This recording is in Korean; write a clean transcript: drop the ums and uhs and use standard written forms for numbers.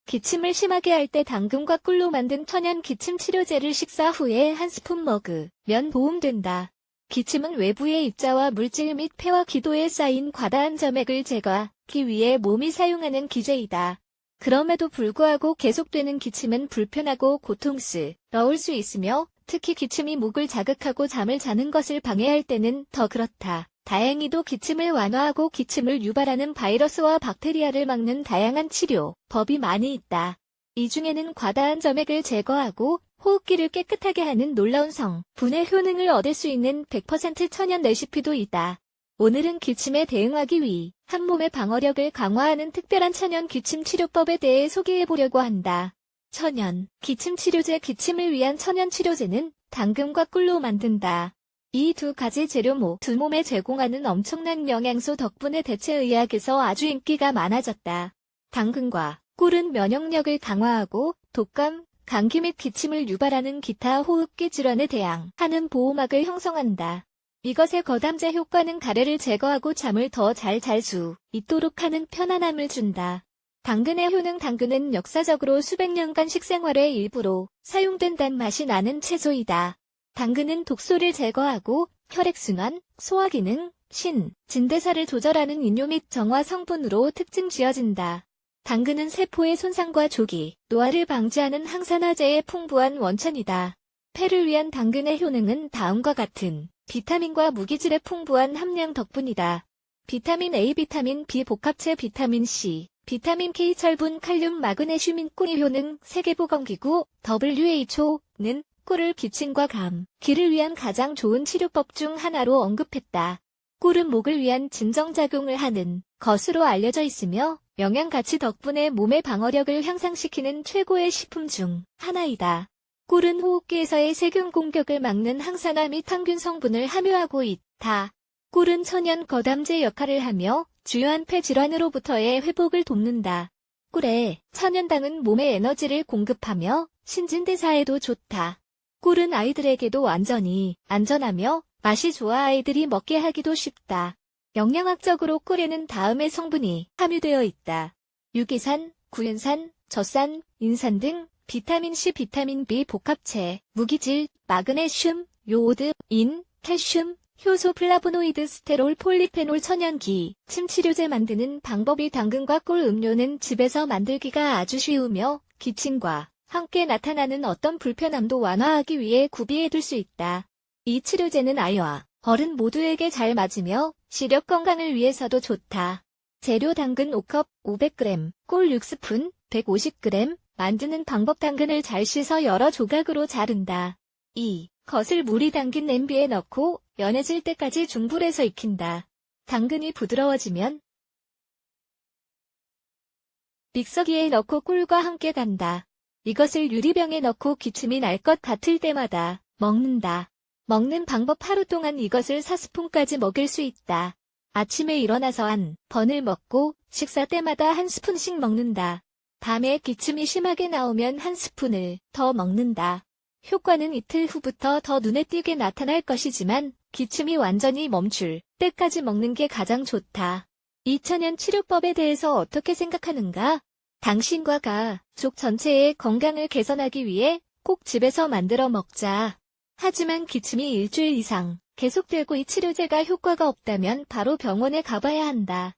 기침을 심하게 할 때 당근과 꿀로 만든 천연 기침 치료제를 식사 후에 한 스푼 먹으면 도움된다. 기침은 외부의 입자와 물질 및 폐와 기도에 쌓인 과다한 점액을 제거하기 위해 몸이 사용하는 기제이다. 그럼에도 불구하고 계속되는 기침은 불편하고 고통스러울 수 있으며 특히 기침이 목을 자극하고 잠을 자는 것을 방해할 때는 더 그렇다. 다행히도 기침을 완화하고 기침을 유발하는 바이러스와 박테리아를 막는 다양한 치료법이 많이 있다. 이 중에는 과다한 점액을 제거하고 호흡기를 깨끗하게 하는 놀라운 성분의 효능을 얻을 수 있는 100% 천연 레시피도 있다. 오늘은 기침에 대응하기 위해 한 몸의 방어력을 강화하는 특별한 천연 기침 치료법에 대해 소개해보려고 한다. 천연 기침 치료제. 기침을 위한 천연 치료제는 당근과 꿀로 만든다. 이 두 가지 재료 모두 몸에 제공하는 엄청난 영양소 덕분에 대체의학에서 아주 인기가 많아졌다. 당근과 꿀은 면역력을 강화하고 독감, 감기 및 기침을 유발하는 기타 호흡기 질환에 대항하는 보호막을 형성한다. 이것의 거담제 효과는 가래를 제거하고 잠을 더 잘 잘 수 있도록 하는 편안함을 준다. 당근의 효능. 당근은 역사적으로 수백 년간 식생활의 일부로 사용된 단맛이 나는 채소이다. 당근은 독소를 제거하고 혈액순환, 소화기능, 진대사를 조절하는 인뇨 및 정화 성분으로 특징 지어진다. 당근은 세포의 손상과 조기 노화를 방지하는 항산화제의 풍부한 원천이다. 폐를 위한 당근의 효능은 다음과 같은 비타민과 무기질의 풍부한 함량 덕분이다. 비타민 A, 비타민 B 복합체, 비타민 C, 비타민 K, 철분, 칼륨, 마그네슘인 꿀의 효능. 세계보건기구 WHO는 꿀을 기침과 감기를 위한 가장 좋은 치료법 중 하나로 언급했다. 꿀은 목을 위한 진정작용을 하는 것으로 알려져 있으며 영양 가치 덕분에 몸의 방어력을 향상시키는 최고의 식품 중 하나이다. 꿀은 호흡기에서의 세균 공격을 막는 항산화 및 항균 성분을 함유하고 있다. 꿀은 천연 거담제 역할을 하며 주요한 폐 질환으로부터의 회복을 돕는다. 꿀의 천연당은 몸에 에너지를 공급하며 신진대사에도 좋다. 꿀은 아이들에게도 완전히 안전하며 맛이 좋아 아이들이 먹게 하기도 쉽다. 영양학적으로 꿀에는 다음의 성분이 함유되어 있다. 유기산, 구연산, 젖산, 인산 등 비타민 C, 비타민 B 복합체, 무기질, 마그네슘, 요오드, 칼슘, 효소, 플라보노이드, 스테롤, 폴리페놀. 천연기 침 치료제 만드는 방법이. 당근과 꿀 음료는 집에서 만들기가 아주 쉬우며 기침과 함께 나타나는 어떤 불편함도 완화하기 위해 구비해둘 수 있다. 이 치료제는 아이와 어른 모두에게 잘 맞으며 시력 건강을 위해서도 좋다. 재료. 당근 5컵 500g, 꿀 6스푼 150g. 만드는 방법. 당근을 잘 씻어 여러 조각으로 자른다. 2. 겉을 물이 담긴 냄비에 넣고 연해질 때까지 중불에서 익힌다. 당근이 부드러워지면 믹서기에 넣고 꿀과 함께 간다. 이것을 유리병에 넣고 기침이 날 것 같을 때마다 먹는다. 먹는 방법. 하루 동안 이것을 4스푼까지 먹일 수 있다. 아침에 일어나서 한 번을 먹고 식사 때마다 한 스푼씩 먹는다. 밤에 기침이 심하게 나오면 한 스푼을 더 먹는다. 효과는 이틀 후부터 더 눈에 띄게 나타날 것이지만 기침이 완전히 멈출 때까지 먹는 게 가장 좋다. 이 천연 치료법에 대해서 어떻게 생각하는가? 당신과 가족 전체의 건강을 개선하기 위해 꼭 집에서 만들어 먹자. 하지만 기침이 일주일 이상 계속되고 이 치료제가 효과가 없다면 바로 병원에 가봐야 한다.